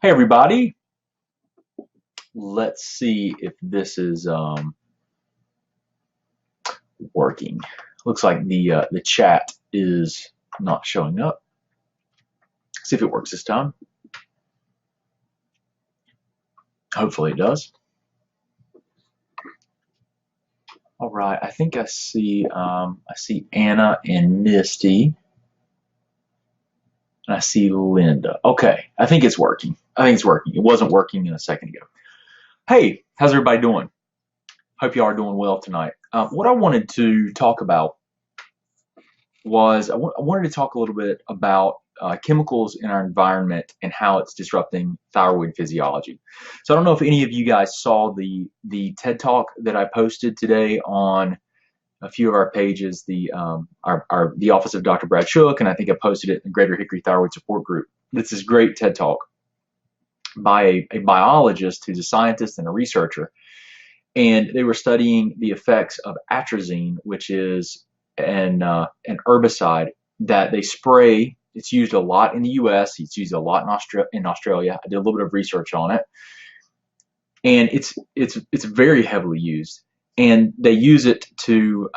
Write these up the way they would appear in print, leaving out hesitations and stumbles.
Hey everybody, let's see if this is working. Looks like the chat is not showing up. See if it works this time. Hopefully it does. All right, I think I see Anna and Misty, and I see Linda. Okay, I think it's working. It wasn't working a second ago. Hey, how's everybody doing? Hope you are doing well tonight. What I wanted to talk about was I wanted to talk a little bit about chemicals in our environment and how it's disrupting thyroid physiology. So I don't know if any of you guys saw the TED Talk that I posted today on a few of our pages, the Office of Dr. Brad Shook, and I think I posted it in the Greater Hickory Thyroid Support Group. It's this great TED Talk by a biologist who's a scientist and a researcher, and they were studying the effects of atrazine, which is an herbicide that they spray. It's used a lot in the U.S. It's used a lot in Australia. I did a little bit of research on it, and it's very heavily used. And they use it to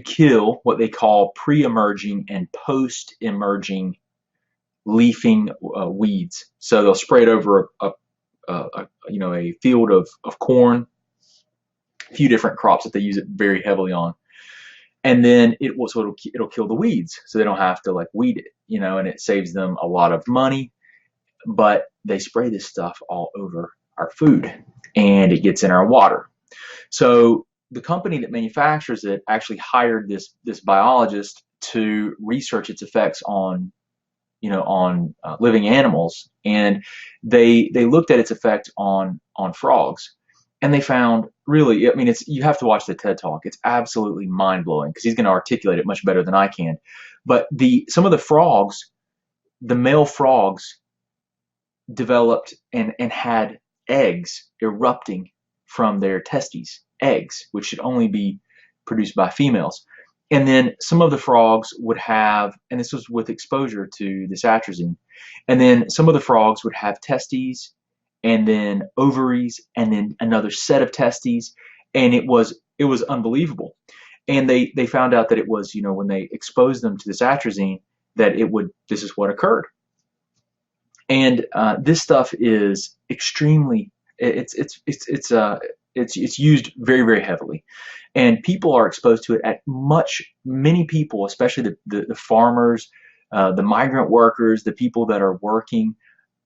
kill what they call pre-emerging and post-emerging leafing weeds. So they'll spray it over a field of corn, a few different crops that they use it very heavily on. And then it'll kill the weeds, so they don't have to like weed it, and it saves them a lot of money. But they spray this stuff all over our food, and it gets in our water. So the company that manufactures it actually hired this biologist to research its effects on living animals, and they looked at its effect on frogs. And they found, really, you have to watch the TED Talk. It's absolutely mind-blowing because he's going to articulate it much better than I can. But some of the frogs, the male frogs, developed and had eggs erupting from their testes, eggs, which should only be produced by females. And then some of the frogs would have, and this was with exposure to this atrazine, and then some of the frogs would have testes, and then ovaries, and then another set of testes, and it was unbelievable. And they found out that it was, when they exposed them to this atrazine, that this is what occurred. And this stuff is extremely, it's used very, very heavily, and people are exposed to it many people, especially the farmers, the migrant workers, the people that are working.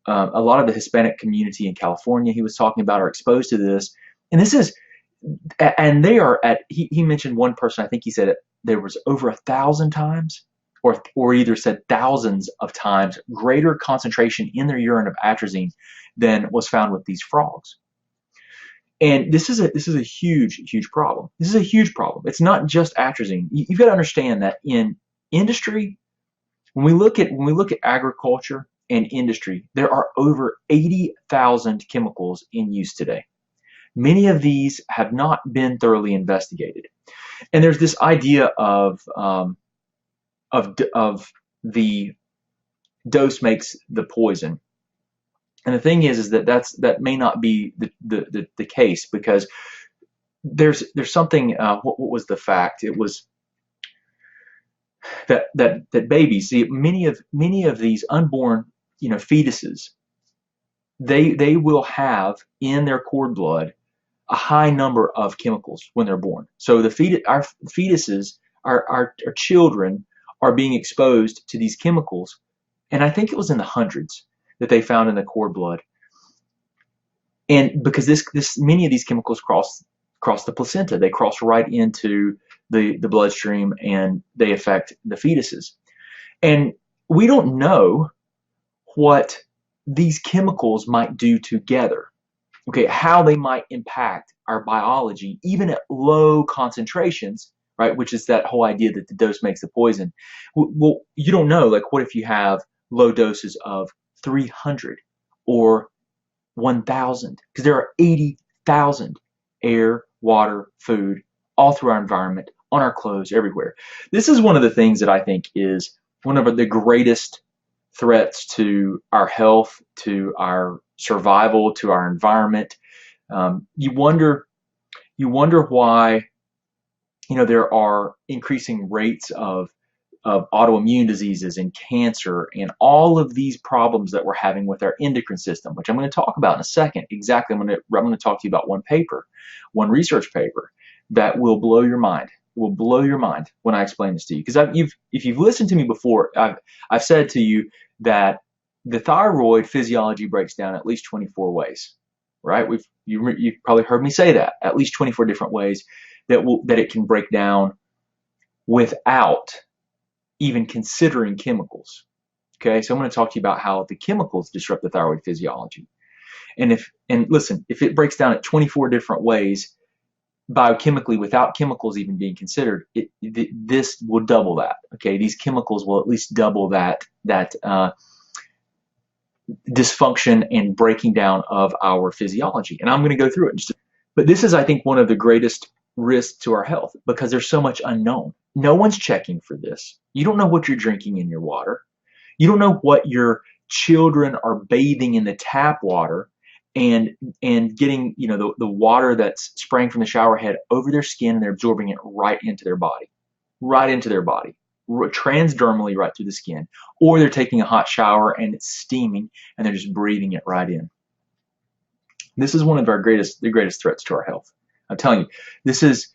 A lot of the Hispanic community in California, he was talking about, are exposed to this. And they are he mentioned one person, I think he said there was over 1,000 times, or either said thousands of times greater concentration in their urine of atrazine than was found with these frogs. And this is a huge, huge problem. This is a huge problem. It's not just atrazine. You've got to understand that in industry, when we look at agriculture and industry, there are over 80,000 chemicals in use today. Many of these have not been thoroughly investigated. And there's this idea of the dose makes the poison. And the thing is that that may not be the case, because there's something. What was the fact? It was that babies, see, many of these unborn fetuses, they will have in their cord blood a high number of chemicals when they're born. So our fetuses, our children, are being exposed to these chemicals, and I think it was in the hundreds that they found in the cord blood. And because many of these chemicals cross the placenta, they cross right into the bloodstream, and they affect the fetuses. And we don't know what these chemicals might do together. Okay, how they might impact our biology, even at low concentrations, right? Which is that whole idea that the dose makes the poison. Well, you don't know. Like, what if you have low doses of 300 or 1,000, because there are 80,000 air, water, food, all through our environment, on our clothes, everywhere. This is one of the things that I think is one of the greatest threats to our health, to our survival, to our environment. You wonder why, there are increasing rates of autoimmune diseases and cancer and all of these problems that we're having with our endocrine system, which I'm going to talk about in a second. Exactly, I'm going to talk to you about one research paper that will blow your mind. Will blow your mind when I explain this to you. Because if you've listened to me before, I've said to you that the thyroid physiology breaks down at least 24 ways, right? You've probably heard me say that, at least 24 different ways that it can break down without even considering chemicals. Okay, so I'm going to talk to you about how the chemicals disrupt the thyroid physiology. And listen, if it breaks down at 24 different ways biochemically without chemicals even being considered, this will double that. Okay, these chemicals will at least double that dysfunction and breaking down of our physiology. And I'm going to go through it. But this is, I think, one of the greatest risks to our health because there's so much unknown. No one's checking for this. You don't know what you're drinking in your water. You don't know what your children are bathing in the tap water and getting, the water that's spraying from the shower head over their skin, and they're absorbing it right into their body, transdermally right through the skin. Or they're taking a hot shower and it's steaming and they're just breathing it right in. This is one of the greatest threats to our health. I'm telling you, this is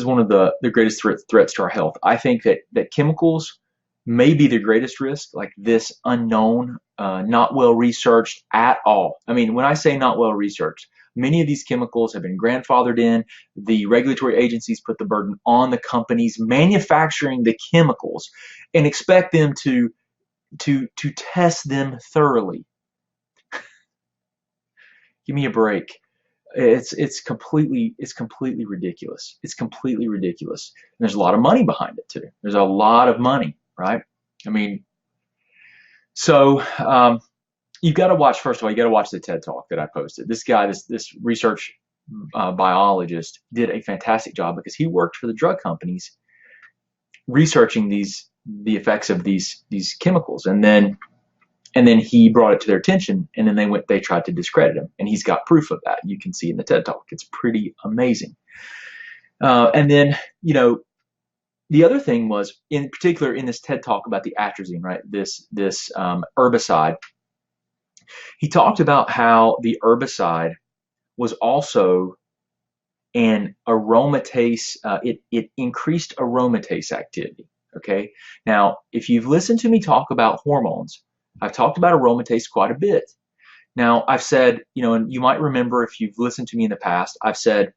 one of the greatest threats to our health. I think that chemicals may be the greatest risk, like this unknown, not well researched at all. I mean, when I say not well researched, many of these chemicals have been grandfathered in. The regulatory agencies put the burden on the companies manufacturing the chemicals and expect them to test them thoroughly. Give me a break. It's completely ridiculous. It's completely ridiculous. And there's a lot of money behind it too. There's a lot of money, right? I mean, so you've got to watch. First of all, you got to watch the TED Talk that I posted. This guy, this research biologist, did a fantastic job because he worked for the drug companies researching the effects of these chemicals, and then he brought it to their attention, and then they tried to discredit him, and he's got proof of that. You can see in the TED Talk. It's pretty amazing. And then, the other thing was, in particular in this TED Talk about the atrazine, right? This herbicide. He talked about how the herbicide was also an aromatase. It increased aromatase activity. Okay. Now, if you've listened to me talk about hormones, I've talked about aromatase quite a bit. Now, I've said, and you might remember if you've listened to me in the past, I've said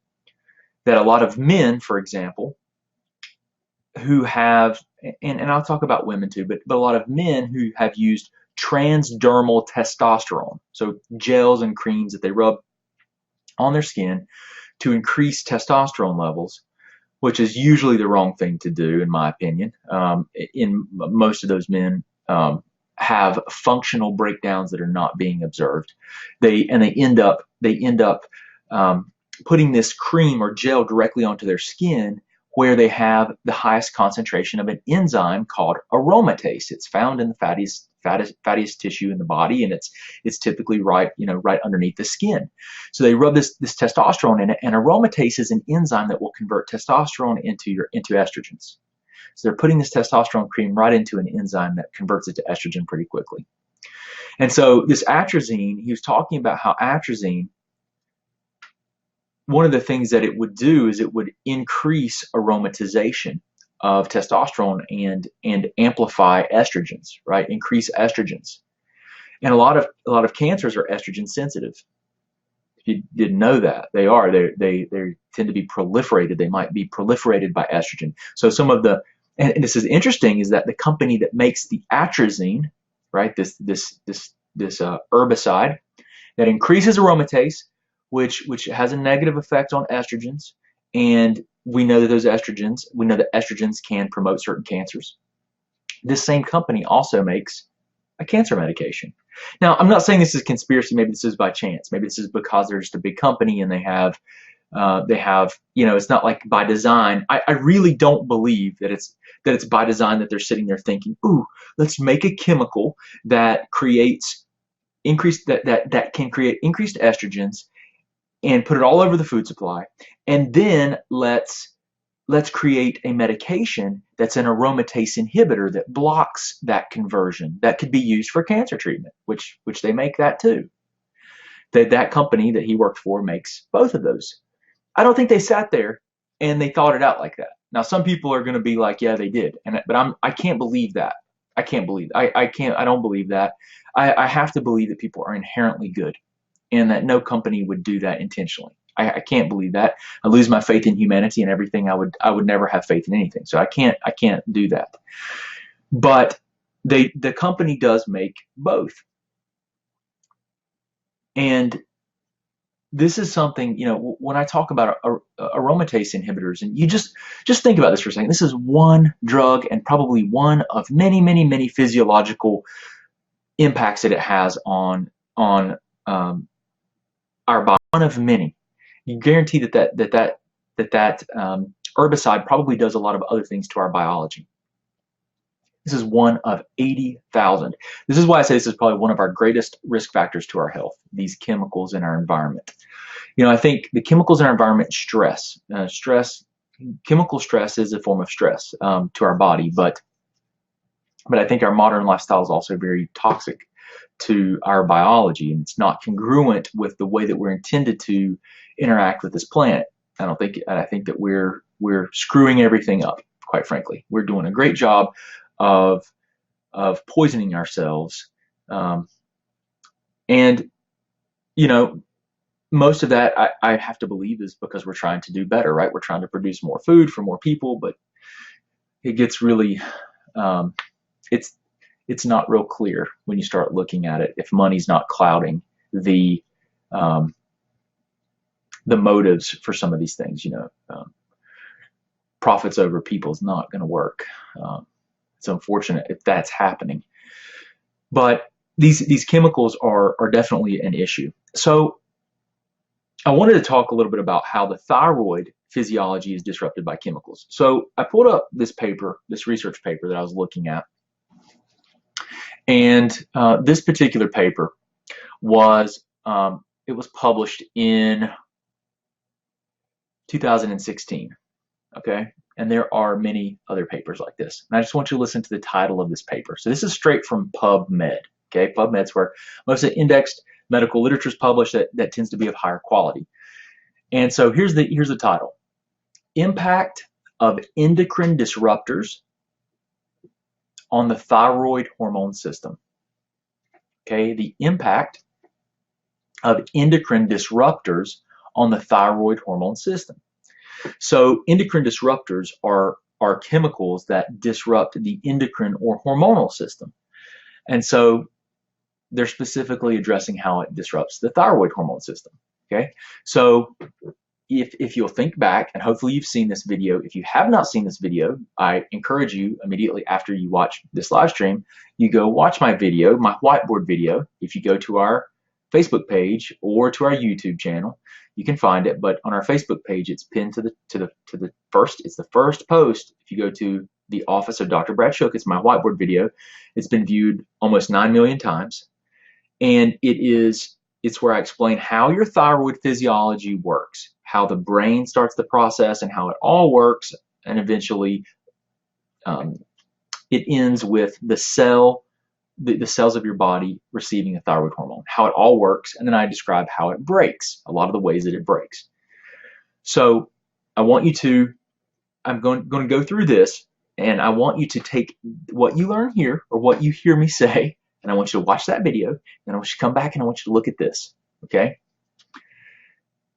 that a lot of men, for example, who have, and I'll talk about women too, but a lot of men who have used transdermal testosterone, so gels and creams that they rub on their skin to increase testosterone levels, which is usually the wrong thing to do, in my opinion. In most of those men have functional breakdowns that are not being observed. They end up putting this cream or gel directly onto their skin, where they have the highest concentration of an enzyme called aromatase. It's found in the fattiest tissue in the body, and it's typically right underneath the skin. So they rub this testosterone in it, and aromatase is an enzyme that will convert testosterone into estrogens. So they're putting this testosterone cream right into an enzyme that converts it to estrogen pretty quickly. And so this atrazine, he was talking about how atrazine, one of the things that it would do is it would increase aromatization of testosterone and amplify estrogens, right? Increase estrogens. And a lot of cancers are estrogen sensitive. If you didn't know that, they are. They tend to be proliferated. They might be proliferated by estrogen. So some of the, and this is interesting, is that the company that makes the atrazine, right, this herbicide that increases aromatase, which has a negative effect on estrogens, and we know that estrogens can promote certain cancers. This same company also makes a cancer medication. Now, I'm not saying this is conspiracy. Maybe this is by chance. Maybe this is because they're just a big company and they have, it's not like by design. I really don't believe that it's by design that they're sitting there thinking, ooh, let's make a chemical that creates that can create increased estrogens and put it all over the food supply, and then let's create a medication that's an aromatase inhibitor that blocks that conversion that could be used for cancer treatment, which they make that too. That company that he worked for makes both of those. I don't think they sat there and they thought it out like that. Now, some people are going to be like, yeah, they did, but I can't believe that. I can't believe I don't believe that. I have to believe that people are inherently good, and that no company would do that intentionally. I can't believe that. I lose my faith in humanity and everything. I would never have faith in anything. So I can't do that. But the company does make both. And this is something, when I talk about aromatase inhibitors, and you just think about this for a second. This is one drug and probably one of many, many, many physiological impacts that it has on our body. One of many. You guarantee that herbicide probably does a lot of other things to our biology. This is one of 80,000. This is why I say this is probably one of our greatest risk factors to our health, these chemicals in our environment. I think the chemicals in our environment, chemical stress is a form of stress to our body, but I think our modern lifestyle is also very toxic to our biology, and it's not congruent with the way that we're intended to interact with this planet. I think that we're screwing everything up, quite frankly. We're doing a great job of poisoning ourselves, and most of that I have to believe is because we're trying to do better, right? We're trying to produce more food for more people, but it gets really it's not real clear when you start looking at it if money's not clouding the motives for some of these things. Profits over people is not going to work. It's unfortunate if that's happening, but these chemicals are definitely an issue. So I wanted to talk a little bit about how the thyroid physiology is disrupted by chemicals. So I pulled up this research paper that I was looking at, and this particular paper was published in 2016. Okay. And there are many other papers like this. And I just want you to listen to the title of this paper. So this is straight from PubMed. Okay, PubMed's where most of the indexed medical literature is published that tends to be of higher quality. And so here's the title: Impact of Endocrine Disruptors on the Thyroid Hormone System. Okay, the impact of endocrine disruptors on the thyroid hormone system. So endocrine disruptors are chemicals that disrupt the endocrine or hormonal system. And so they're specifically addressing how it disrupts the thyroid hormone system. Okay, so if you'll think back, and hopefully you've seen this video. If you have not seen this video, I encourage you immediately after you watch this live stream, you go watch my video, my whiteboard video. If you go to our Facebook page or to our YouTube channel, you can find it. But on our Facebook page, it's pinned to the first. It's the first post. If you go to the office of Dr. Brad Shook, it's my whiteboard video. It's been viewed almost 9 million times, and it's where I explain how your thyroid physiology works, how the brain starts the process, and how it all works, and eventually it ends with the cells of your body receiving a thyroid hormone, how it all works, and then I describe how it breaks, a lot of the ways that it breaks. So I'm going to go through this, and I want you to take what you learn here, or what you hear me say, and I want you to watch that video, and I want you to come back and I want you to look at this, okay?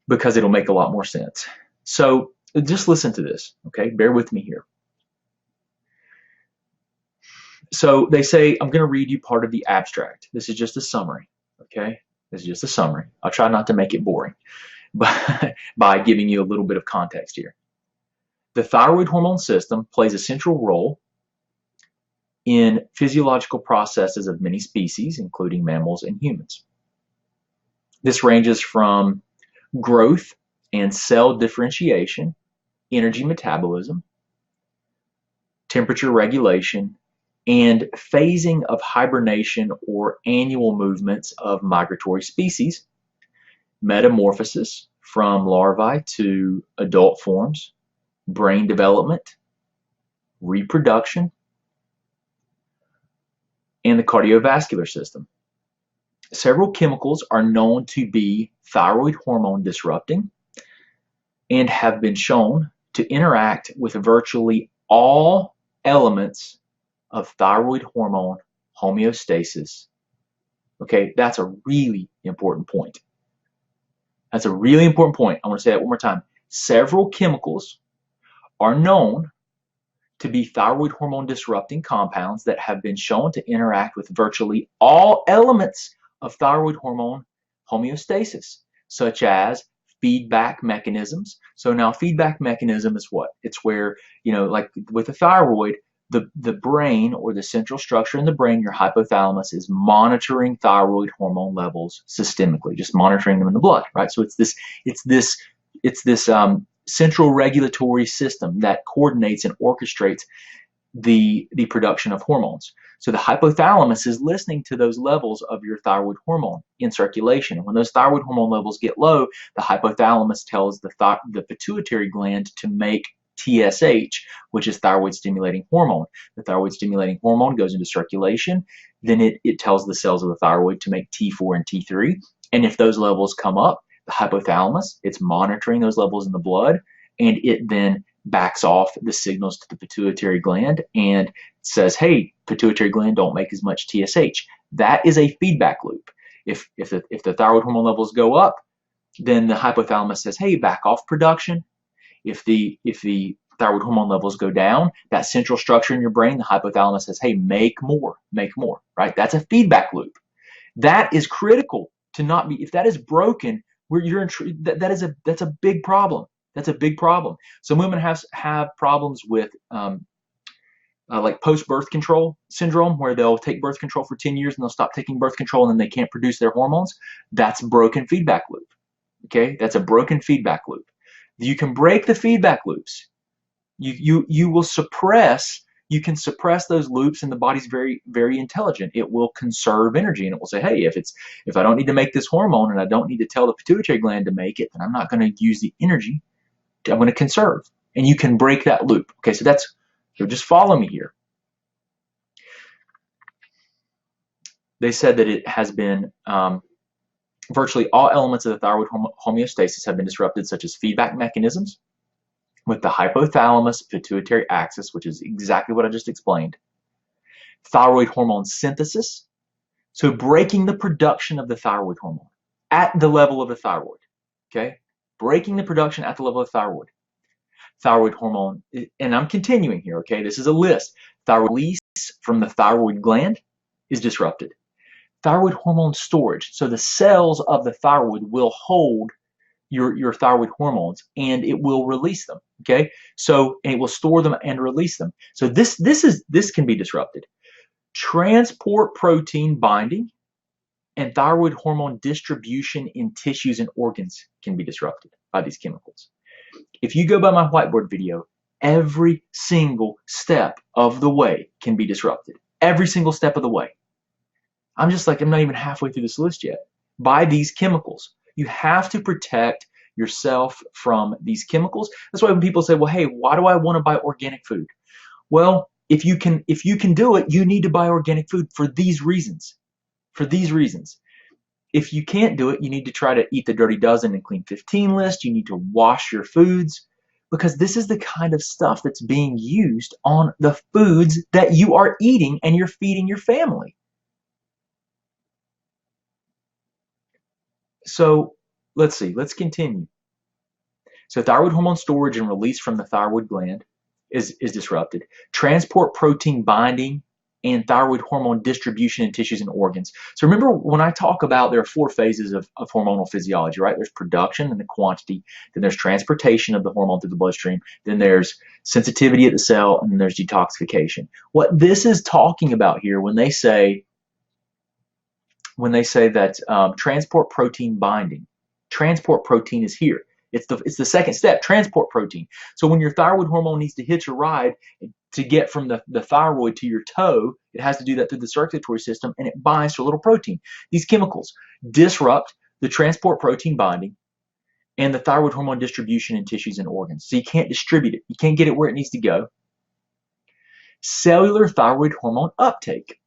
Because it'll make a lot more sense. So just listen to this, okay? Bear with me here. So they say, I'm going to read you part of the abstract. This is just a summary, okay? This is just a summary. I'll try not to make it boring by giving you a little bit of context here. The thyroid hormone system plays a central role in physiological processes of many species, including mammals and humans. This ranges from growth and cell differentiation, energy metabolism, temperature regulation, and phasing of hibernation or annual movements of migratory species, metamorphosis from larvae to adult forms, brain development, reproduction, and the cardiovascular system. Several chemicals are known to be thyroid hormone disrupting and have been shown to interact with virtually all elements of thyroid hormone homeostasis. Okay, that's a really important point. That's a really important point. I want to say that one more time. Several chemicals are known to be thyroid hormone disrupting compounds that have been shown to interact with virtually all elements of thyroid hormone homeostasis, such as feedback mechanisms. So now feedback mechanism is what? It's where, like with the thyroid, the brain, or the central structure in the brain, your hypothalamus, is monitoring thyroid hormone levels systemically, just monitoring them in the blood, right? So it's this central regulatory system that coordinates and orchestrates the production of hormones. So the hypothalamus is listening to those levels of your thyroid hormone in circulation. And when those thyroid hormone levels get low, the hypothalamus tells the pituitary gland to make TSH, which is thyroid stimulating hormone. The thyroid stimulating hormone goes into circulation. Then it tells the cells of the thyroid to make T4 and T3. And if those levels come up, the hypothalamus, it's monitoring those levels in the blood, and it then backs off the signals to the pituitary gland and says, hey, pituitary gland, don't make as much TSH. That is a feedback loop. If the thyroid hormone levels go up, then the hypothalamus says, hey, back off production. If the thyroid hormone levels go down, that central structure in your brain, the hypothalamus says, hey, make more, right? That's a feedback loop. That is critical to not be. If that is broken, that's a big problem. That's a big problem. Some women have problems with like post-birth control syndrome, where they'll take birth control for 10 years and they'll stop taking birth control and then they can't produce their hormones. That's broken feedback loop. Okay, that's a broken feedback loop. You can break the feedback loops. You will suppress. You can suppress those loops, and the body's very, very intelligent. It will conserve energy, and it will say, hey, if I don't need to make this hormone and I don't need to tell the pituitary gland to make it, then I'm not going to use the energy. I'm going to conserve. And you can break that loop. Okay, so just follow me here. They said that it has been virtually all elements of the thyroid homeostasis have been disrupted, such as feedback mechanisms with the hypothalamus pituitary axis, which is exactly what I just explained. Thyroid hormone synthesis, so breaking the production of the thyroid hormone at the level of the thyroid. Okay, breaking the production at the level of the thyroid. Thyroid hormone, and I'm continuing here, okay? This is a list. Thyroid release from the thyroid gland is disrupted. Thyroid hormone storage, so the cells of the thyroid will hold your thyroid hormones and it will release them, okay? So, and it will store them and release them. So this can be disrupted. Transport protein binding and thyroid hormone distribution in tissues and organs can be disrupted by these chemicals. If you go by my whiteboard video, every single step of the way can be disrupted. Every single step of the way. I'm not even halfway through this list yet. By these chemicals. You have to protect yourself from these chemicals. That's why when people say, well, hey, why do I want to buy organic food? Well, if you can do it, you need to buy organic food for these reasons. For these reasons. If you can't do it, you need to try to eat the Dirty Dozen and Clean 15 list. You need to wash your foods, because this is the kind of stuff that's being used on the foods that you are eating and you're feeding your family. So let's see. Let's continue. So thyroid hormone storage and release from the thyroid gland is disrupted. Transport protein binding and thyroid hormone distribution in tissues and organs. So remember when I talk about there are 4 phases of hormonal physiology, right? There's production and the quantity, then there's transportation of the hormone through the bloodstream, then there's sensitivity at the cell, and then there's detoxification. What this is talking about here when they say that transport protein binding, transport protein is here. It's the second step, transport protein. So when your thyroid hormone needs to hitch a ride to get from the thyroid to your toe, it has to do that through the circulatory system, and it binds to a little protein. These chemicals disrupt the transport protein binding and the thyroid hormone distribution in tissues and organs. So you can't distribute it. You can't get it where it needs to go. Cellular thyroid hormone uptake.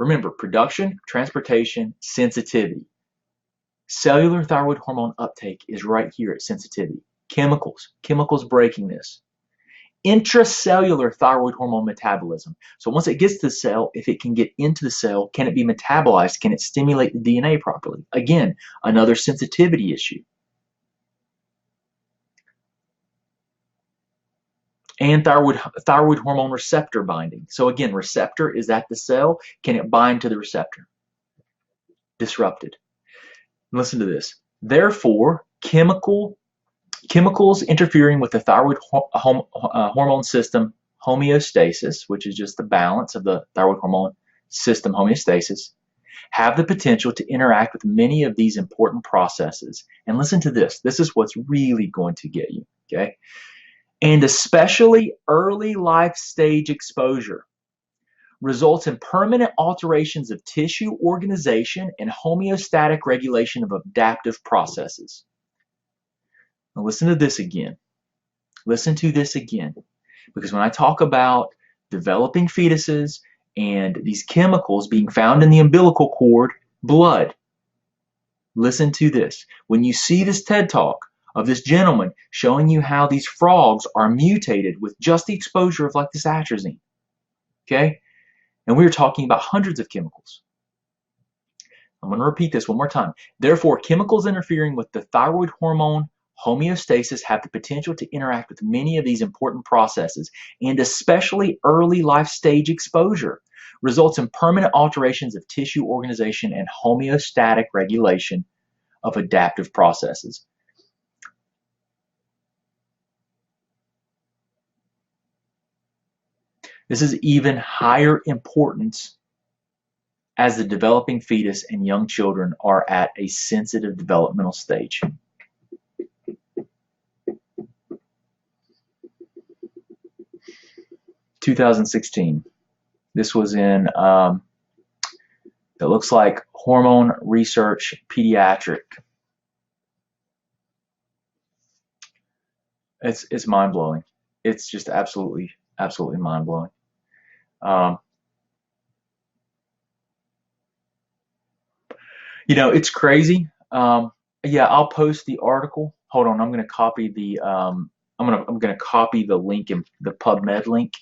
Remember, production, transportation, sensitivity. Cellular thyroid hormone uptake is right here at sensitivity. Chemicals breaking this. Intracellular thyroid hormone metabolism. So once it gets to the cell, if it can get into the cell, can it be metabolized? Can it stimulate the DNA properly? Again, another sensitivity issue. And thyroid hormone receptor binding. So again, receptor is at the cell. Can it bind to the receptor? Disrupted. Listen to this. Therefore, chemicals interfering with the thyroid hormone system homeostasis, which is just the balance of the thyroid hormone system homeostasis, have the potential to interact with many of these important processes. And listen to this. This is what's really going to get you, okay? And especially early life stage exposure results in permanent alterations of tissue organization and homeostatic regulation of adaptive processes. Now listen to this again. Listen to this again. Because when I talk about developing fetuses and these chemicals being found in the umbilical cord, blood, listen to this. When you see this TED Talk of this gentleman showing you how these frogs are mutated with just the exposure of like this atrazine, okay? And we are talking about hundreds of chemicals. I'm going to repeat this one more time. Therefore, chemicals interfering with the thyroid hormone homeostasis have the potential to interact with many of these important processes, and especially early life stage exposure results in permanent alterations of tissue organization and homeostatic regulation of adaptive processes. This is even higher importance as the developing fetus and young children are at a sensitive developmental stage. (2016). This was in, it looks like Hormone Research Pediatric. It's mind-blowing. It's just absolutely mind-blowing. You know, it's crazy. Yeah, I'll post the article. Hold on, I'm going to copy the I'm going to copy the link in the PubMed link.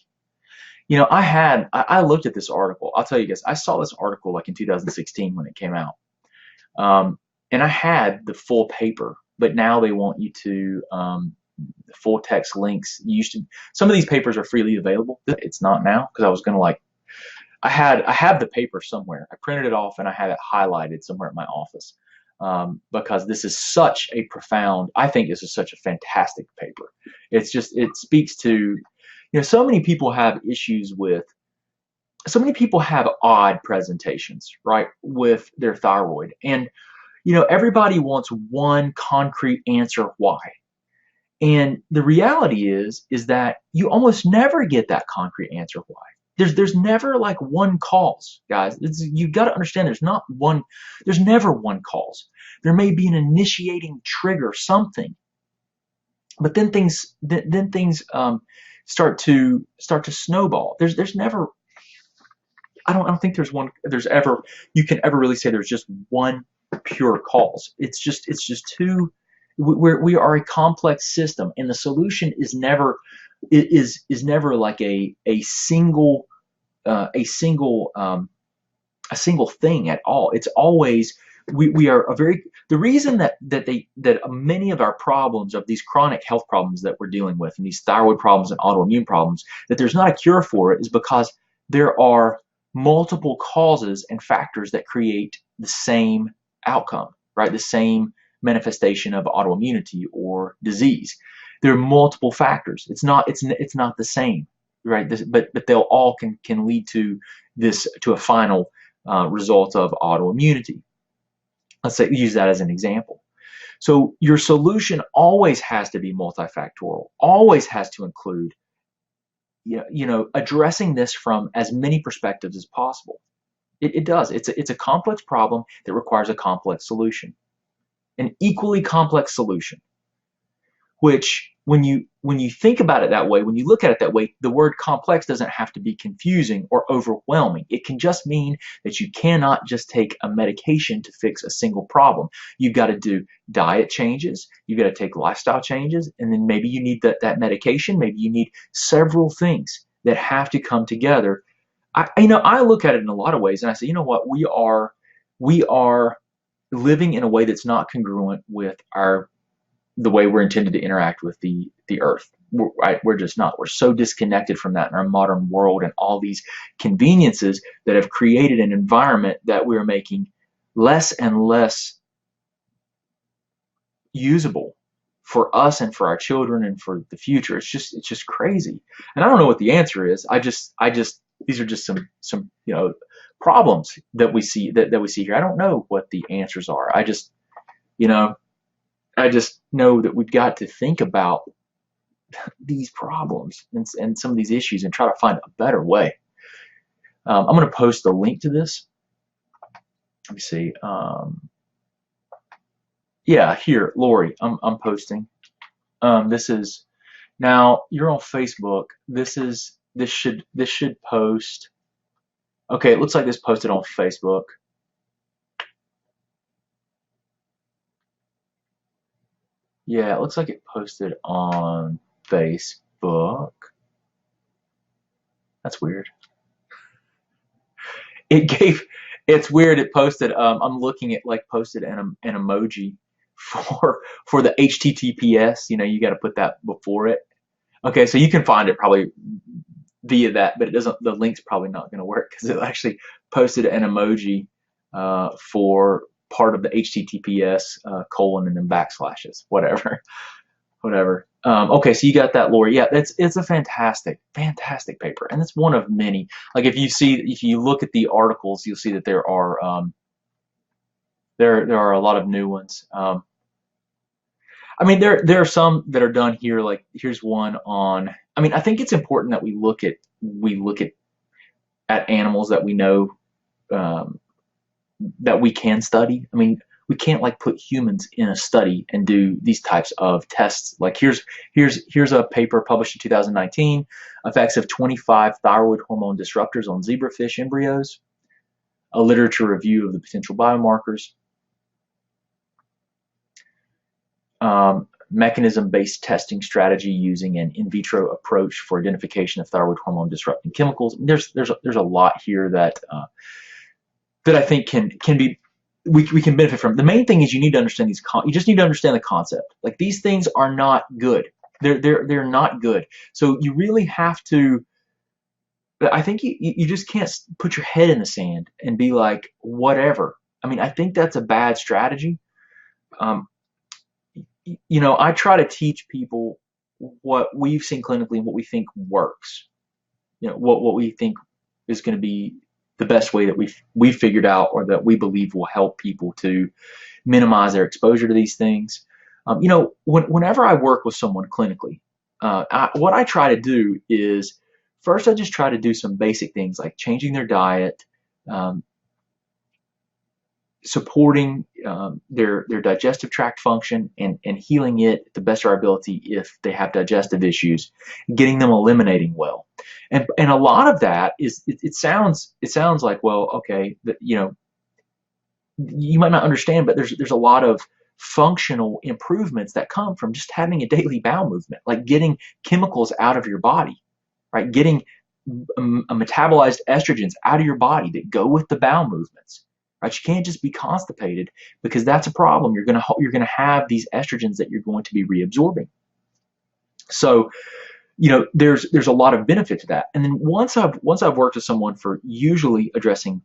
You know, I looked at this article. I'll tell you guys, I saw this article like in 2016 when it came out. And I had the full paper, but now they want you to the full text links. Some of these papers are freely available. It's not now because I was going to like I have the paper somewhere. I printed it off and I have it highlighted somewhere at my office because this is such a profound. I think this is such a fantastic paper. It speaks to, you know, so many people have issues with. So many people have odd presentations, right, with their thyroid, and you know everybody wants one concrete answer why. And the reality is that you almost never get that concrete answer why. There's never like one cause, guys. You've got to understand there's never one cause. There may be an initiating trigger, something, but then things start to snowball. There's never. I don't think you can ever really say there's just one pure cause. It's just too. We are a complex system, and the solution is never like a single thing at all. It's always the reason that many of our problems, of these chronic health problems that we're dealing with, and these thyroid problems and autoimmune problems, that there's not a cure for it, is because there are multiple causes and factors that create the same outcome, right? The same manifestation of autoimmunity or disease. There are multiple factors. It's not the same, right? But they'll all can lead to a final result of autoimmunity. Let's say use that as an example. So your solution always has to be multifactorial, always has to include addressing this from as many perspectives as possible. It does. It's a complex problem that requires a complex solution, an equally complex solution. Which, when you think about it that way, when you look at it that way, the word complex doesn't have to be confusing or overwhelming. It can just mean that you cannot just take a medication to fix a single problem. You've got to do diet changes, you've got to take lifestyle changes, and then maybe you need that medication, maybe you need several things that have to come together. I look at it in a lot of ways and I say, you know what, we are living in a way that's not congruent with the way we're intended to interact with the earth. We're just not. We're so disconnected from that in our modern world and all these conveniences that have created an environment that we're making less and less usable for us and for our children and for the future. It's just crazy. And I don't know what the answer is. These are just some problems that we see that we see here. I don't know what the answers are. I just know that we've got to think about these problems and some of these issues and try to find a better way. I'm going to post a link to this. Let me see. Yeah, here, Lori, I'm posting. This is, now you're on Facebook. This should post. Okay, it looks like this posted on Facebook. Yeah, it looks like it posted on Facebook. That's weird. It's weird. It posted. I'm looking at posted an emoji for the HTTPS. You got to put that before it. Okay, so you can find it probably via that, but it doesn't. The link's probably not going to work because it actually posted an emoji for part of the HTTPS colon and then backslashes, whatever. Okay, so you got that, Lori. Yeah, it's a fantastic paper, and it's one of many. Like if you look at the articles, you'll see that there are a lot of new ones. There are some that are done here. Like here's one on. I think it's important that we look at animals that we know that we can study. We can't put humans in a study and do these types of tests. Like here's a paper published in 2019, effects of 25 thyroid hormone disruptors on zebrafish embryos, a literature review of the potential biomarkers, mechanism-based testing strategy using an in vitro approach for identification of thyroid hormone disrupting chemicals. There's a lot here that I think can be we can benefit from. The main thing is you need to understand you just need to understand the concept. Like these things are not good. They're not good. So you really have to. I think you just can't put your head in the sand and be like whatever. I think that's a bad strategy. I try to teach people what we've seen clinically and what we think works. What we think is going to be the best way that we've figured out or that we believe will help people to minimize their exposure to these things. Whenever I work with someone clinically, what I try to do is first I just try to do some basic things like changing their diet, supporting their digestive tract function and healing it to the best of our ability if they have digestive issues, getting them eliminating well. And a lot of that is it sounds like, well, okay, you might not understand, but there's a lot of functional improvements that come from just having a daily bowel movement, like getting chemicals out of your body, right? Getting metabolized estrogens out of your body that go with the bowel movements. Right? You can't just be constipated because that's a problem. You're gonna have these estrogens that you're going to be reabsorbing. So, there's a lot of benefit to that. And then once I've worked with someone for usually addressing,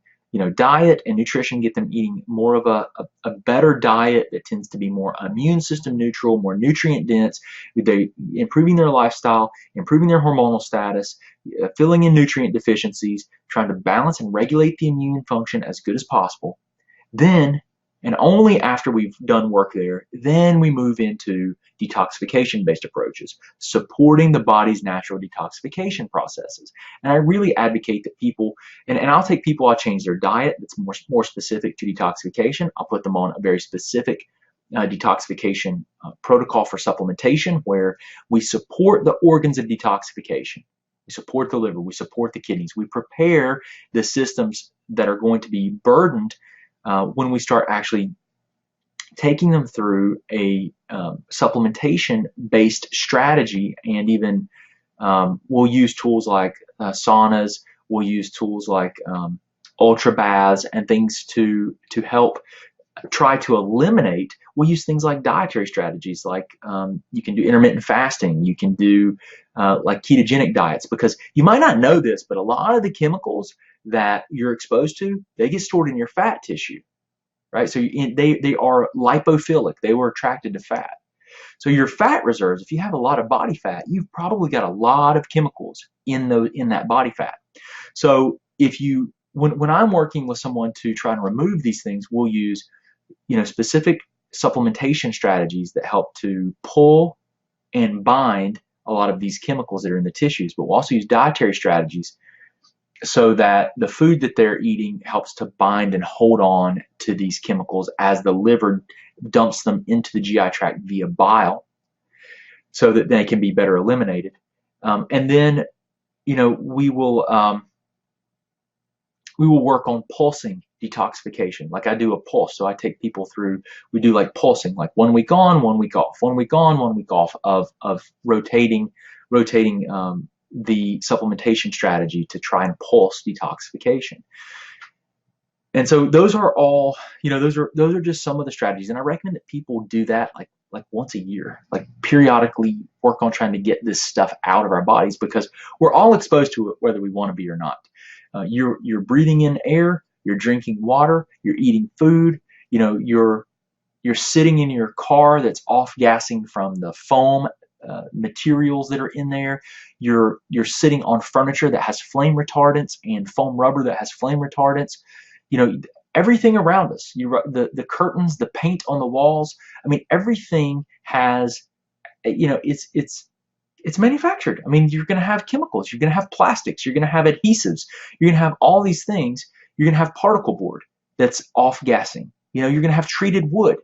diet and nutrition, get them eating more of a better diet that tends to be more immune system neutral, more nutrient dense, they improving their lifestyle, improving their hormonal status, filling in nutrient deficiencies, trying to balance and regulate the immune function as good as possible. Then, and only after we've done work there, then we move into detoxification-based approaches, supporting the body's natural detoxification processes. And I really advocate that people, and I'll take people, I'll change their diet that's more specific to detoxification. I'll put them on a very specific detoxification protocol for supplementation, where we support the organs of detoxification. We support the liver, we support the kidneys, we prepare the systems that are going to be burdened when we start actually taking them through a supplementation-based strategy. And even we'll use tools like saunas, we'll use tools like ultra baths and things to help try to eliminate. We'll use things like dietary strategies, like you can do intermittent fasting, you can do like ketogenic diets, because you might not know this, but a lot of the chemicals that you're exposed to, they get stored in your fat tissue, right? So they are lipophilic. They were attracted to fat. So your fat reserves, if you have a lot of body fat, you've probably got a lot of chemicals in that body fat. So when I'm working with someone to try and remove these things, we'll use specific supplementation strategies that help to pull and bind a lot of these chemicals that are in the tissues. But we'll also use dietary strategies so that the food that they're eating helps to bind and hold on to these chemicals as the liver dumps them into the GI tract via bile, so that they can be better eliminated. And then, we will work on pulsing detoxification. Like I do a pulse, so I take people through. We do like pulsing, like 1 week on, 1 week off, 1 week on, 1 week off of rotating the supplementation strategy to try and pulse detoxification. And so those are all, those are just some of the strategies. And I recommend that people do that like once a year, like periodically work on trying to get this stuff out of our bodies, because we're all exposed to it whether we want to be or not. You're breathing in air, you're drinking water, you're eating food, you're sitting in your car that's off-gassing from the foam materials that are in there. You're sitting on furniture that has flame retardants and foam rubber that has flame retardants. Everything around us, the curtains, the paint on the walls. I mean, everything has, it's manufactured. I mean, you're going to have chemicals, you're going to have plastics, you're going to have adhesives, you're going to have all these things. You're going to have particle board that's off-gassing. You're going to have treated wood.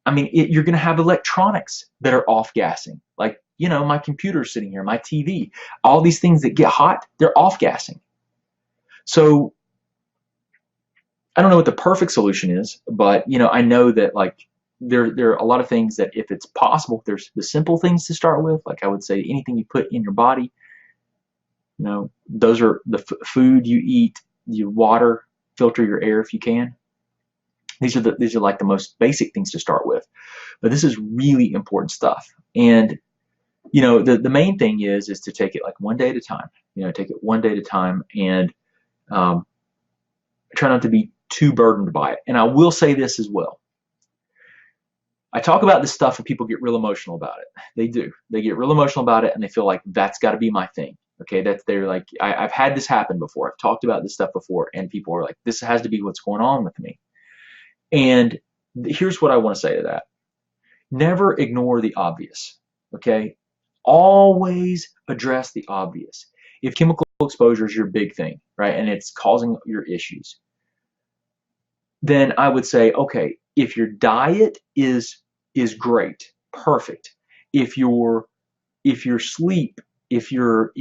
I mean, you're going to have electronics that are off-gassing. Like, my computer's sitting here, my TV. All these things that get hot, they're off-gassing. So I don't know what the perfect solution is, but, I know that, like, there are a lot of things that, if it's possible, there's the simple things to start with. Like I would say, anything you put in your body, those are the food you eat, your water, filter your air if you can. These are like the most basic things to start with, but this is really important stuff. And the main thing is to take it like one day at a time. Take it one day at a time, and try not to be too burdened by it. And I will say this as well. I talk about this stuff and people get real emotional about it. They do. They get real emotional about it, and they feel like that's got to be my thing. Okay, they're like, I've had this happen before. I've talked about this stuff before, and people are like, this has to be what's going on with me. And here's what I want to say to that. Never ignore the obvious, okay? Always address the obvious. If chemical exposure is your big thing, right, and it's causing your issues, then I would say, okay, if your diet is great, perfect. If your sleep, if your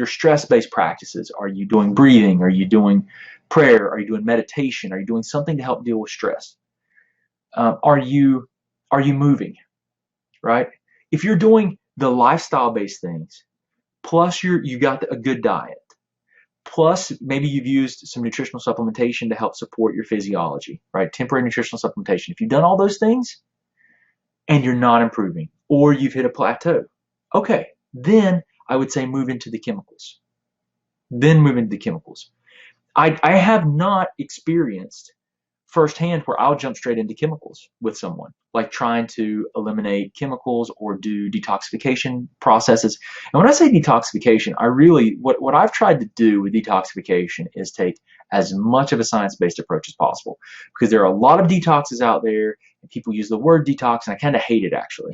stress-based practices, are you doing breathing? Are you doing prayer? Are you doing meditation? Are you doing something to help deal with stress? Are you moving, right? If you're doing the lifestyle-based things, plus you got a good diet, plus maybe you've used some nutritional supplementation to help support your physiology, right? Temporary nutritional supplementation. If you've done all those things and you're not improving, or you've hit a plateau. Okay, then I would say move into the chemicals. Then move into the chemicals. I have not experienced firsthand where I'll jump straight into chemicals with someone, like trying to eliminate chemicals or do detoxification processes. And when I say detoxification, I really, what I've tried to do with detoxification is take as much of a science-based approach as possible, because there are a lot of detoxes out there and people use the word detox, and I kind of hate it actually.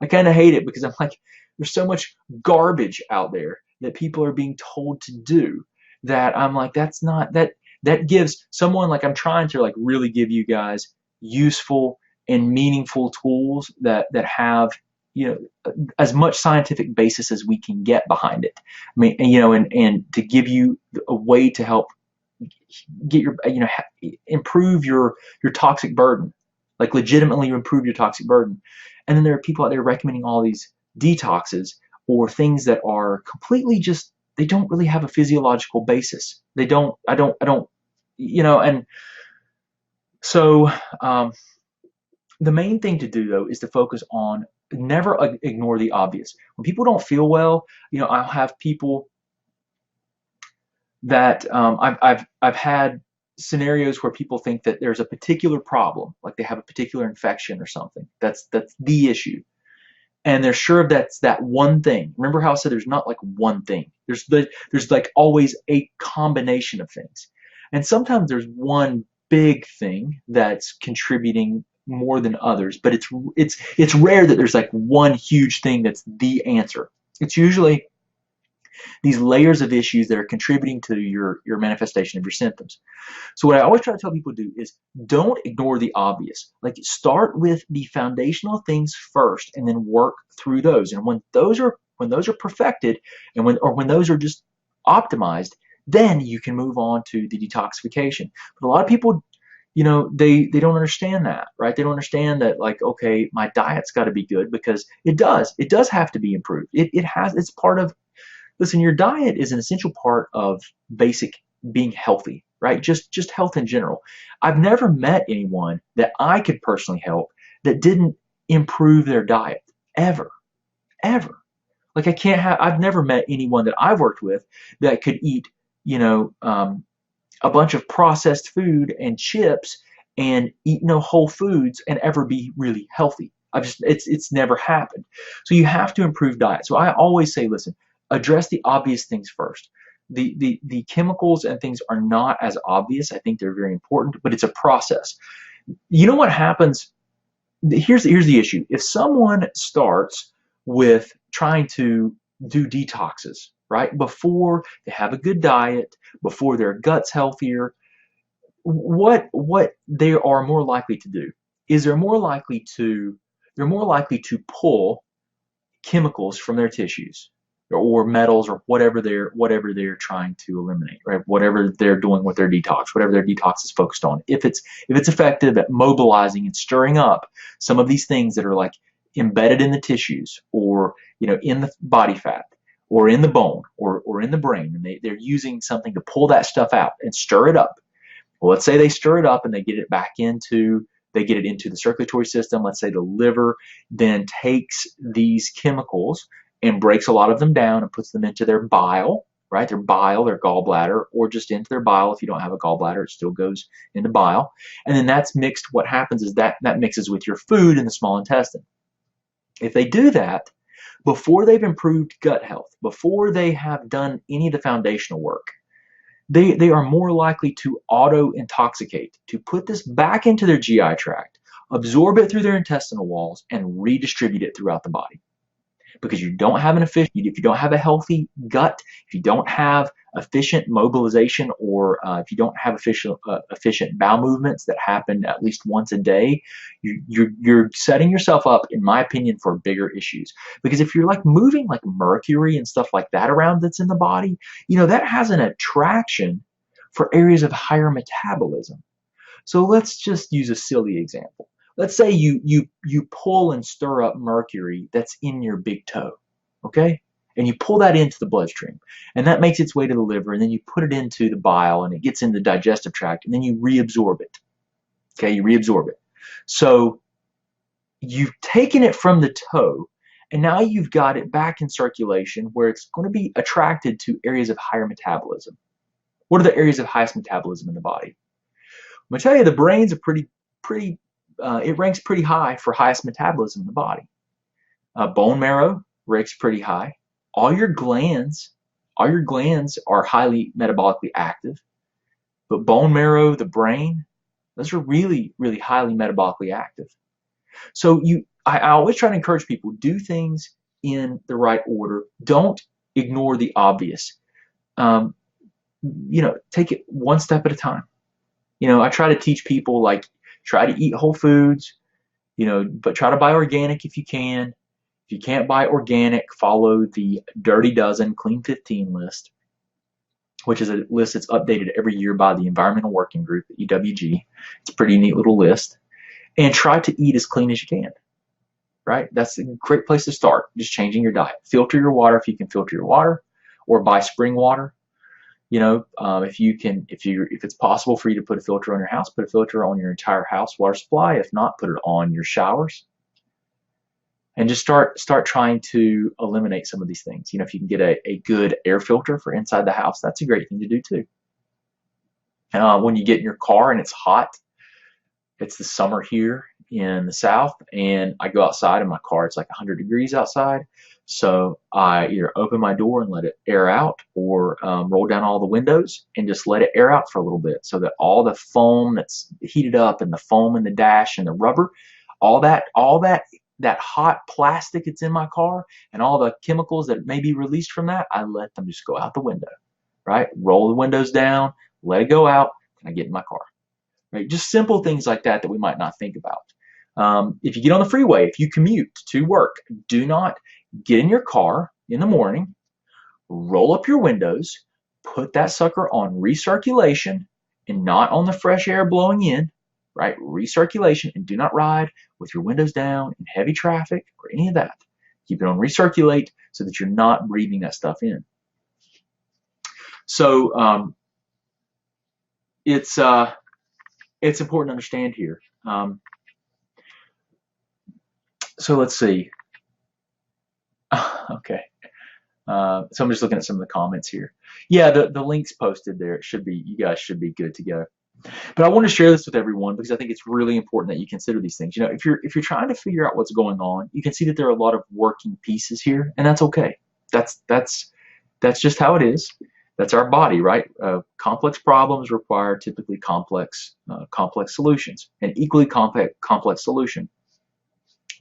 I kind of hate it because I'm like, there's so much garbage out there that people are being told to do that I'm like, that's not, that gives someone, like, I'm trying to like really give you guys useful and meaningful tools that have, you know, as much scientific basis as we can get behind it. I mean, and, you know, and to give you a way to help get your, you know, improve your toxic burden, like legitimately improve your toxic burden. And then there are people out there recommending all these detoxes or things that are completely just, they don't really have a physiological basis. They don't, I don't, you know, and so the main thing to do though is to focus on, never ignore the obvious. When people don't feel well, you know, I'll have people that I've had scenarios where people think that there's a particular problem, like they have a particular infection or something. That's the issue. And they're sure that's that one thing. Remember how I said there's not like one thing. There's like always a combination of things. And sometimes there's one big thing that's contributing more than others, but it's rare that there's like one huge thing that's the answer. It's usually these layers of issues that are contributing to your manifestation of your symptoms. So what I always try to tell people to do is don't ignore the obvious. Like, start with the foundational things first and then work through those. And when those are perfected, and when those are just optimized, then you can move on to the detoxification. But a lot of people, you know, they don't understand that, right? They don't understand that, like, okay, my diet's got to be good, because it does have to be improved. It's part of, listen, your diet is an essential part of basic being healthy, right? Just health in general. I've never met anyone that I could personally help that didn't improve their diet, ever. Like, I've never met anyone that I've worked with that could eat, you know, a bunch of processed food and chips and eat no whole foods and ever be really healthy. It's never happened. So you have to improve diet. So I always say, listen, address the obvious things first. The chemicals and things are not as obvious. I think they're very important, but it's a process. You know what happens? Here's the issue. If someone starts with trying to do detoxes, right, before they have a good diet, before their gut's healthier, what they are more likely to do is they're more likely to pull chemicals from their tissues, or metals, or whatever they're trying to eliminate, right? Whatever they're doing with their detox, whatever their detox is focused on. If it's effective at mobilizing and stirring up some of these things that are like embedded in the tissues, or, you know, in the body fat, or in the bone, or in the brain, and they're using something to pull that stuff out and stir it up. Well, let's say they stir it up and they get it into the circulatory system. Let's say the liver then takes these chemicals and breaks a lot of them down and puts them into their bile, right? Their bile, their gallbladder, or just into their bile. If you don't have a gallbladder, it still goes into bile. And then that's mixed. What happens is that mixes with your food in the small intestine. If they do that before they've improved gut health, before they have done any of the foundational work, they are more likely to auto-intoxicate, to put this back into their GI tract, absorb it through their intestinal walls, and redistribute it throughout the body. Because you don't have if you don't have a healthy gut, if you don't have efficient mobilization, or if you don't have efficient bowel movements that happen at least once a day, you're setting yourself up, in my opinion, for bigger issues. Because if you're like moving like mercury and stuff like that around that's in the body, you know, that has an attraction for areas of higher metabolism. So let's just use a silly example. Let's say you pull and stir up mercury that's in your big toe, okay? And you pull that into the bloodstream, and that makes its way to the liver, and then you put it into the bile, and it gets in the digestive tract, and then you reabsorb it, okay? You reabsorb it. So you've taken it from the toe, and now you've got it back in circulation where it's going to be attracted to areas of higher metabolism. What are the areas of highest metabolism in the body? I'm going to tell you, the brain's a it ranks pretty high for highest metabolism in the body. Bone marrow ranks pretty high. All your glands are highly metabolically active, but bone marrow, the brain, those are really, really highly metabolically active. So I always try to encourage people, do things in the right order. Don't ignore the obvious. Take it one step at a time. I try to teach people, like, try to eat whole foods, but try to buy organic if you can. If you can't buy organic, follow the Dirty Dozen Clean 15 list, which is a list that's updated every year by the Environmental Working Group at EWG. It's a pretty neat little list. And try to eat as clean as you can, right? That's a great place to start, just changing your diet. Filter your water if you can filter your water, or buy spring water. If it's possible for you to put a filter on your house, put a filter on your entire house water supply. If not, put it on your showers. And just start trying to eliminate some of these things. If you can get a good air filter for inside the house, that's a great thing to do too. When you get in your car and it's hot, it's the summer here in the South, and I go outside in my car, it's like 100 degrees outside. So I either open my door and let it air out, or roll down all the windows and just let it air out for a little bit, so that all the foam that's heated up, and the foam in the dash and the rubber, all that hot plastic that's in my car, and all the chemicals that may be released from that, I let them just go out the window, right? Roll the windows down, let it go out, and I get in my car. Right? Just simple things like that we might not think about. If you get on the freeway, if you commute to work, do not get in your car in the morning, roll up your windows, put that sucker on recirculation and not on the fresh air blowing in, right? Recirculation, and do not ride with your windows down in heavy traffic or any of that. Keep it on recirculate so that you're not breathing that stuff in. So it's important to understand here. So let's see. Okay. So I'm just looking at some of the comments here. Yeah, the link's posted there. You guys should be good to go. But I want to share this with everyone because I think it's really important that you consider these things. If you're trying to figure out what's going on, you can see that there are a lot of working pieces here, and that's okay. That's just how it is. That's our body, right? Complex problems require typically complex solutions, an equally complex solution.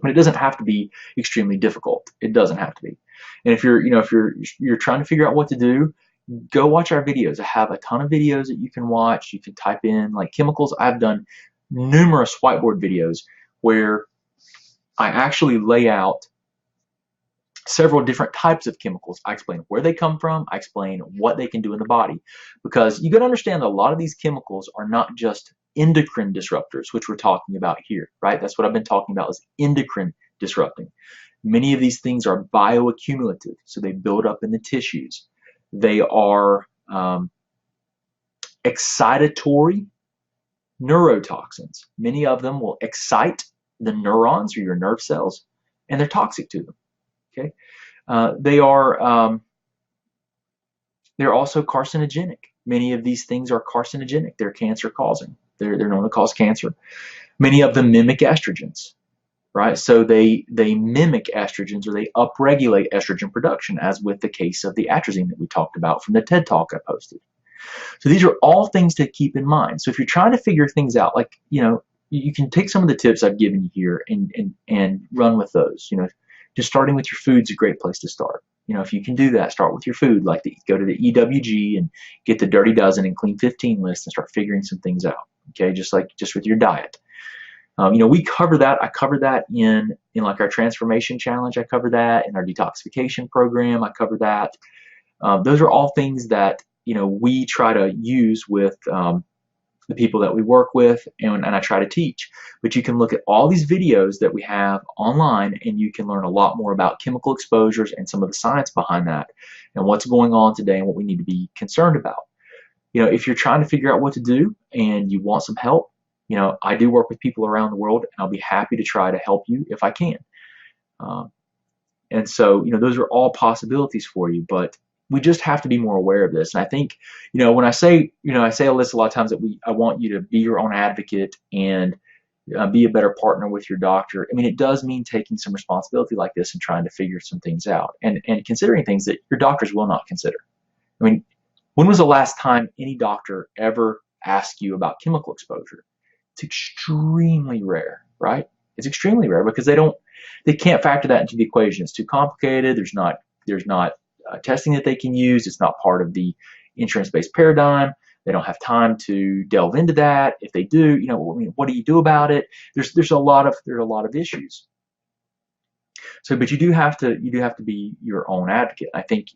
But it doesn't have to be extremely difficult. It doesn't have to be. And if you're trying to figure out what to do, go watch our videos. I have a ton of videos that you can watch. You can type in like chemicals. I've done numerous whiteboard videos where I actually lay out several different types of chemicals. I explain where they come from. I explain what they can do in the body, because you got to understand that a lot of these chemicals are not just endocrine disruptors, which we're talking about here, right? That's what I've been talking about, is endocrine disrupting. Many of these things are bioaccumulative, so they build up in the tissues. They are excitatory neurotoxins. Many of them will excite the neurons or your nerve cells, and they're toxic to them. Okay, they're also carcinogenic. Many of these things are carcinogenic. They're cancer causing. They're known to cause cancer. Many of them mimic estrogens, right? So they mimic estrogens, or they upregulate estrogen production, as with the case of the atrazine that we talked about from the TED Talk I posted. So these are all things to keep in mind. So if you're trying to figure things out, like, you can take some of the tips I've given you here and run with those. Just starting with your food is a great place to start. If you can do that, start with your food. Like, go to the EWG and get the Dirty Dozen and Clean 15 list and start figuring some things out. Okay, just with your diet. We cover that. I cover that in like our transformation challenge. I cover that in our detoxification program. I cover that. Those are all things that we try to use with the people that we work with, and I try to teach. But you can look at all these videos that we have online, and you can learn a lot more about chemical exposures and some of the science behind that, and what's going on today and what we need to be concerned about. If you're trying to figure out what to do and you want some help, I do work with people around the world, and I'll be happy to try to help you if I can. Um, and so, those are all possibilities for you, but we just have to be more aware of this. And I think, when I say, I say this a lot of times that I want you to be your own advocate and be a better partner with your doctor. I mean, it does mean taking some responsibility like this and trying to figure some things out and considering things that your doctors will not consider. I mean, when was the last time any doctor ever asked you about chemical exposure? It's extremely rare, right? It's extremely rare because they can't factor that into the equation. It's too complicated. There's not testing that they can use. It's not part of the insurance-based paradigm. They don't have time to delve into that. If they do, what do you do about it? There's a lot of issues. So, but you do have to be your own advocate. I think,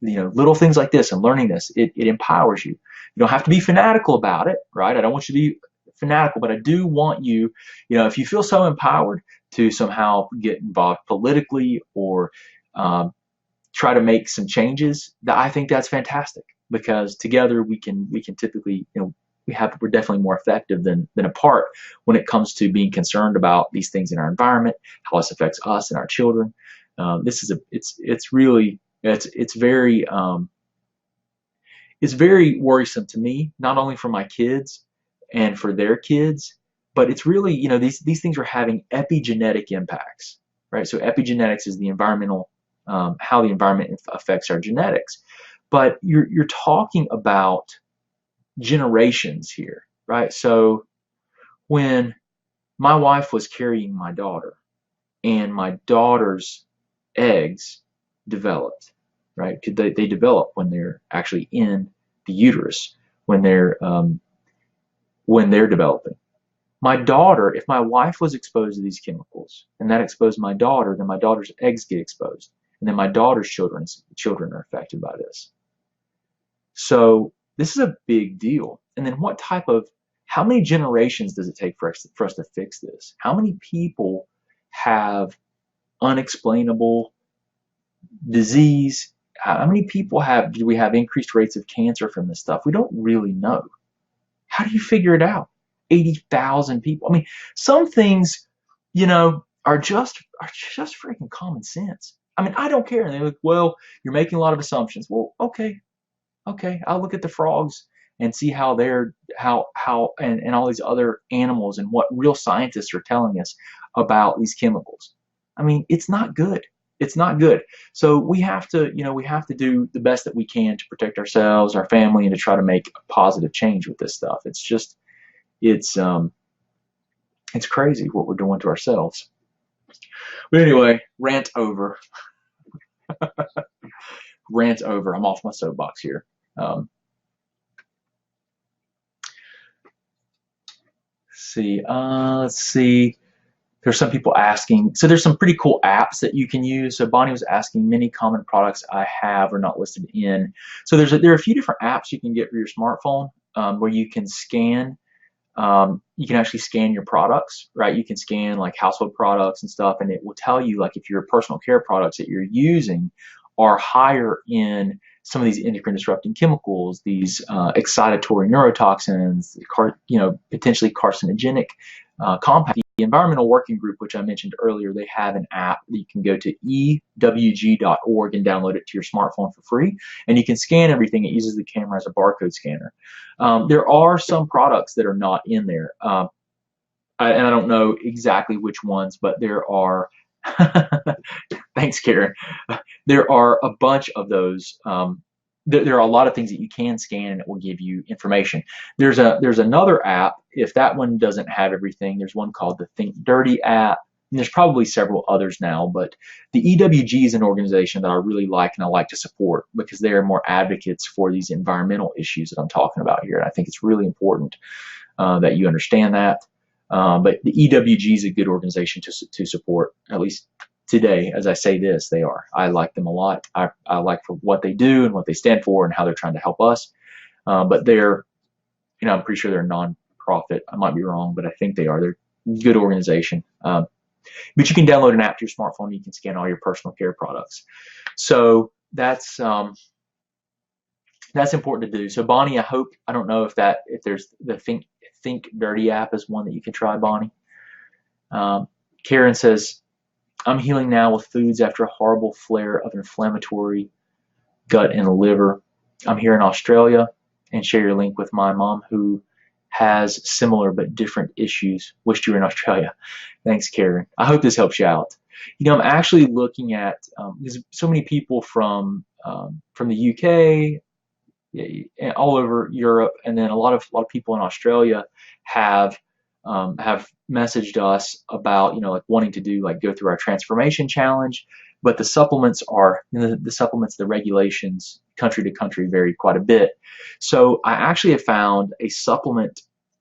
little things like this and learning this, it empowers you. You don't have to be fanatical about it, right? I don't want you to be fanatical, but I do want you, if you feel so empowered to somehow get involved politically or try to make some changes, I think that's fantastic, because together we can typically, we're definitely more effective than apart when it comes to being concerned about these things in our environment, how this affects us and our children. It's very worrisome to me, not only for my kids and for their kids, but it's really, these things are having epigenetic impacts, right? So epigenetics is the environmental, how the environment affects our genetics. But you're talking about generations here, right? So when my wife was carrying my daughter and my daughter's eggs developed, right? They develop when they're actually in the uterus, when they're developing. My daughter, if my wife was exposed to these chemicals and that exposed my daughter, then my daughter's eggs get exposed, and then my daughter's children are affected by this. So this is a big deal. And then how many generations does it take for us to fix this? How many people have unexplainable disease? How many people do we have increased rates of cancer from this stuff? We don't really know. How do you figure it out? 80,000 people. I mean, some things, are just freaking common sense. I mean, I don't care. And they're like, well, you're making a lot of assumptions. Well, okay, I'll look at the frogs and see how and all these other animals and what real scientists are telling us about these chemicals. I mean, it's not good. It's not good. So we have to do the best that we can to protect ourselves, our family, and to try to make a positive change with this stuff. It's crazy what we're doing to ourselves. But anyway, rant over. Rant over. I'm off my soapbox here. Let's see. There's some people asking. So there's some pretty cool apps that you can use. So Bonnie was asking, many common products I have are not listed in. So there are a few different apps you can get for your smartphone where you can scan. You can actually scan your products, right? You can scan like household products and stuff, and it will tell you like if your personal care products that you're using are higher in some of these endocrine disrupting chemicals, these excitatory neurotoxins, potentially carcinogenic compounds. The Environmental Working Group, which I mentioned earlier, they have an app that you can go to ewg.org and download it to your smartphone for free, and you can scan everything. It uses the camera as a barcode scanner. There are some products that are not in there, and I don't know exactly which ones, but there are. Thanks, Karen. There are a bunch of those. There are a lot of things that you can scan and it will give you information. There's another app. If that one doesn't have everything, there's one called the Think Dirty app. And there's probably several others now, but the EWG is an organization that I really like and I like to support because they are more advocates for these environmental issues that I'm talking about here. And I think it's really important that you understand that. But the EWG is a good organization to support, at least today. As I say this, they are. I like them a lot. I like for what they do and what they stand for and how they're trying to help us. But they're, I'm pretty sure they're a non-profit. I might be wrong, but I think they are. They're a good organization. But you can download an app to your smartphone and you can scan all your personal care products. So that's important to do. So Bonnie, I don't know if there's the Think Dirty app is one that you can try, Bonnie. Karen says, I'm healing now with foods after a horrible flare of inflammatory gut and liver. I'm here in Australia, and share your link with my mom who has similar but different issues. Wished you were in Australia. Thanks, Karen. I hope this helps you out. I'm actually looking at there's so many people from the UK, all over Europe, and then a lot of people in Australia have messaged us about like wanting to do go through our transformation challenge, but the supplements are the regulations country to country vary quite a bit. So I actually have found a supplement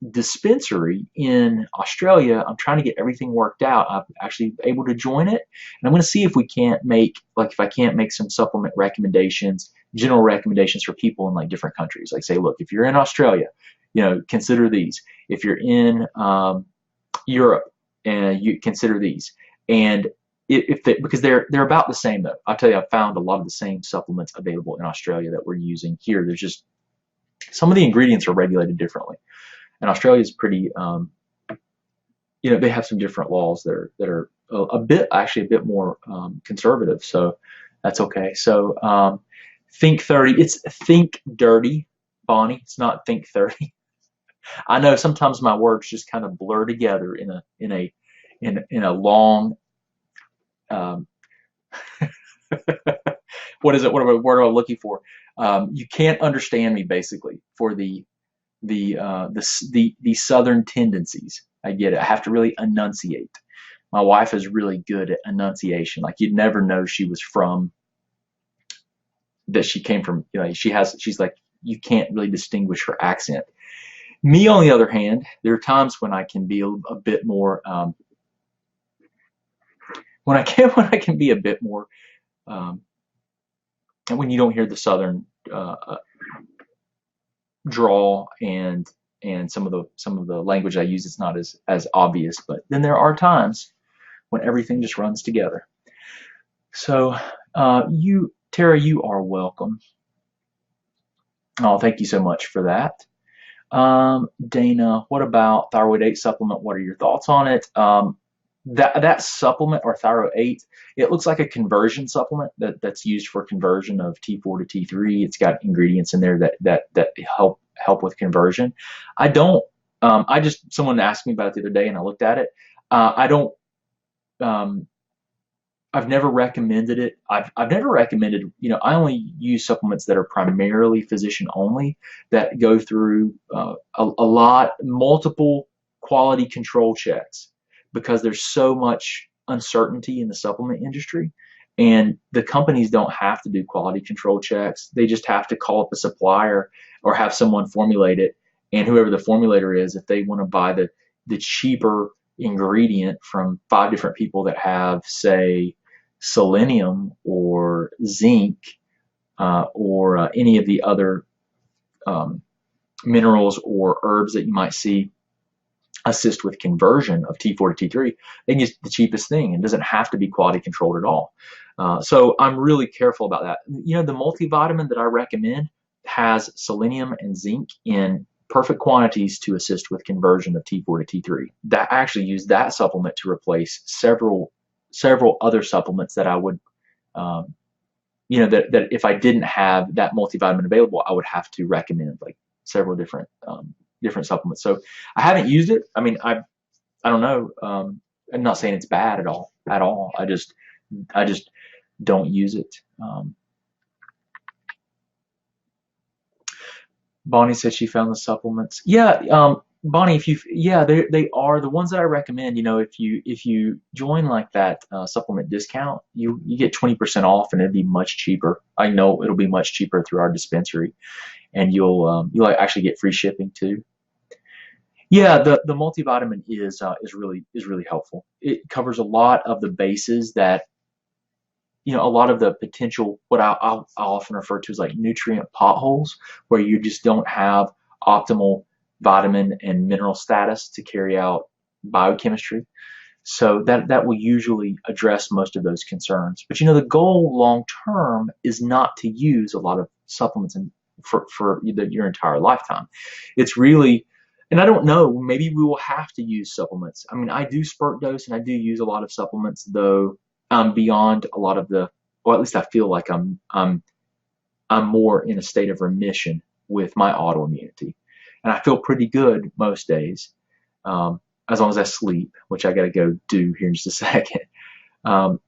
dispensary in Australia. I'm trying to get everything worked out. I'm actually able to join it, and I'm going to see if we can't make if I can't make some supplement recommendations, general recommendations for people in different countries. Like say, look, if you're in Australia, consider these. If you're in Europe, and you consider these. And because they're about the same though. I'll tell you, I've found a lot of the same supplements available in Australia that we're using here. There's just some of the ingredients are regulated differently. And Australia is pretty, they have some different laws that are a bit more conservative. So that's okay. So Think 30. It's Think Dirty, Bonnie. It's not Think 30. I know sometimes my words just kind of blur together in a long. What is it? What am I looking for? You can't understand me basically for the southern tendencies. I get it. I have to really enunciate. My wife is really good at enunciation. You'd never know she was from that. She came from. She's like you can't really distinguish her accent. Me, on the other hand, there are times when I can be a bit more. When I can be a bit more. And when you don't hear the southern drawl and some of the language I use, it's not as obvious. But then there are times when everything just runs together. So Tara, you are welcome. Oh, thank you so much for that. Dana, what about Thyroid 8 supplement? What are your thoughts on it? That supplement, or Thyroid 8, it looks like a conversion supplement that's used for conversion of T4 to T3. It's got ingredients in there that help with conversion. Someone asked me about it the other day and I looked at it. I've never recommended it. I've never recommended, I only use supplements that are primarily physician only, that go through multiple quality control checks, because there's so much uncertainty in the supplement industry, and the companies don't have to do quality control checks. They just have to call up a supplier or have someone formulate it, and whoever the formulator is, if they want to buy the cheaper ingredient from 5 different people that have, say, selenium or zinc or any of the other minerals or herbs that you might see assist with conversion of T4 to T3, they use the cheapest thing, and doesn't have to be quality controlled at all. So I'm really careful about that. The multivitamin that I recommend has selenium and zinc in perfect quantities to assist with conversion of T4 to T3. I actually use that supplement to replace several other supplements that I would, that if I didn't have that multivitamin available, I would have to recommend several different supplements. So I haven't used it. I mean, I don't know. I'm not saying it's bad at all. I just don't use it. Bonnie said she found the supplements. Yeah, Bonnie, they are the ones that I recommend. If you join that supplement discount, you get 20% off, and it'd be much cheaper. I know it'll be much cheaper through our dispensary, and you'll actually get free shipping too. Yeah, the multivitamin is really helpful. It covers a lot of the bases that, a lot of the potential, what I'll often refer to as nutrient potholes, where you just don't have optimal vitamin and mineral status to carry out biochemistry. So that will usually address most of those concerns. But the goal long term is not to use a lot of supplements for your entire lifetime. It's really And I don't know, maybe we will have to use supplements. I mean, I do spurt dose and I do use a lot of supplements, though beyond a lot of or at least I feel like I'm more in a state of remission with my autoimmunity. And I feel pretty good most days, as long as I sleep, which I got to go do here in just a second. Um,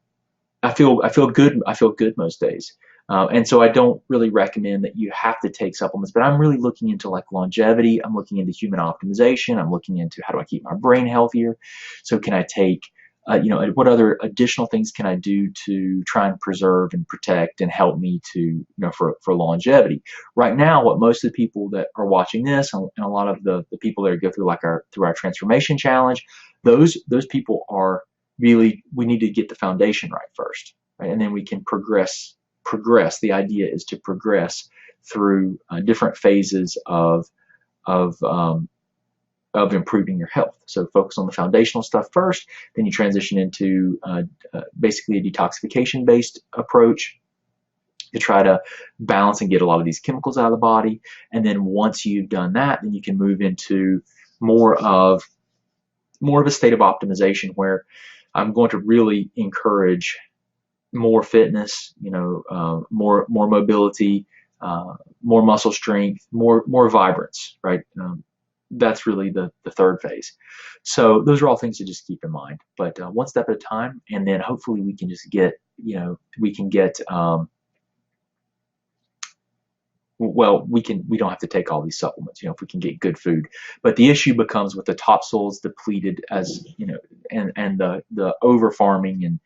I feel good. I feel good most days. And so I don't really recommend that you have to take supplements, but I'm really looking into like longevity. I'm looking into human optimization. I'm looking into how do I keep my brain healthier. So can I take, what other additional things can I do to try and preserve and protect and help me to, for longevity? Right now, what most of the people that are watching this and a lot of the people that go through through our transformation challenge, those people are really, we need to get the foundation right first, right? And then we can progress. The idea is to progress through different phases of improving your health. So focus on the foundational stuff first, then you transition into basically a detoxification-based approach to try to balance and get a lot of these chemicals out of the body. And then once you've done that, then you can move into more of a state of optimization where I'm going to really encourage more fitness, more mobility, more muscle strength, more vibrance, right? That's really the third phase. So those are all things to just keep in mind. But one step at a time, and then hopefully we can just get, we don't have to take all these supplements, if we can get good food. But the issue becomes with the topsoils depleted, as and the over farming and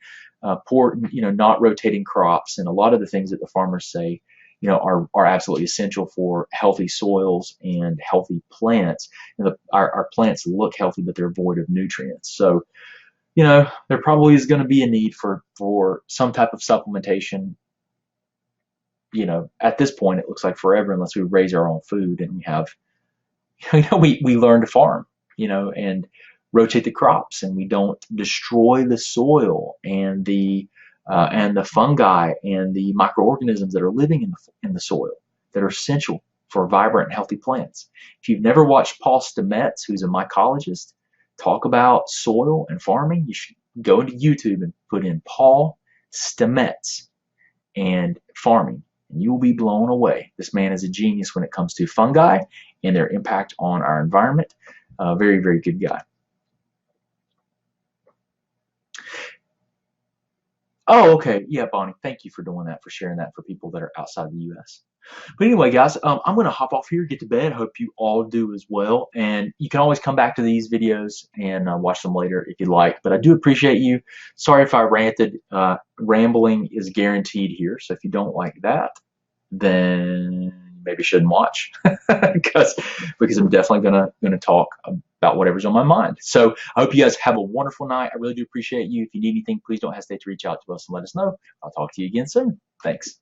poor, not rotating crops, and a lot of the things that the farmers say, are absolutely essential for healthy soils and healthy plants. Our plants look healthy, but they're void of nutrients. So, there probably is going to be a need for some type of supplementation. At this point, it looks like forever unless we raise our own food and we have, we learn to farm, and rotate the crops, and we don't destroy the soil and the fungi and the microorganisms that are living in the soil that are essential for vibrant and healthy plants. If you've never watched Paul Stamets, who's a mycologist, talk about soil and farming, you should go into YouTube and put in Paul Stamets and farming, and you will be blown away. This man is a genius when it comes to fungi and their impact on our environment. Very, very good guy. Oh, okay. Yeah, Bonnie, thank you for doing that, for sharing that for people that are outside the U.S. But anyway, guys, I'm going to hop off here, get to bed. Hope you all do as well. And you can always come back to these videos and watch them later if you'd like. But I do appreciate you. Sorry if I ranted. Rambling is guaranteed here. So if you don't like that, then maybe you shouldn't watch because I'm definitely gonna talk about whatever's on my mind. So I hope you guys have a wonderful night. I really do appreciate you. If you need anything, please don't hesitate to reach out to us and let us know. I'll talk to you again soon. Thanks.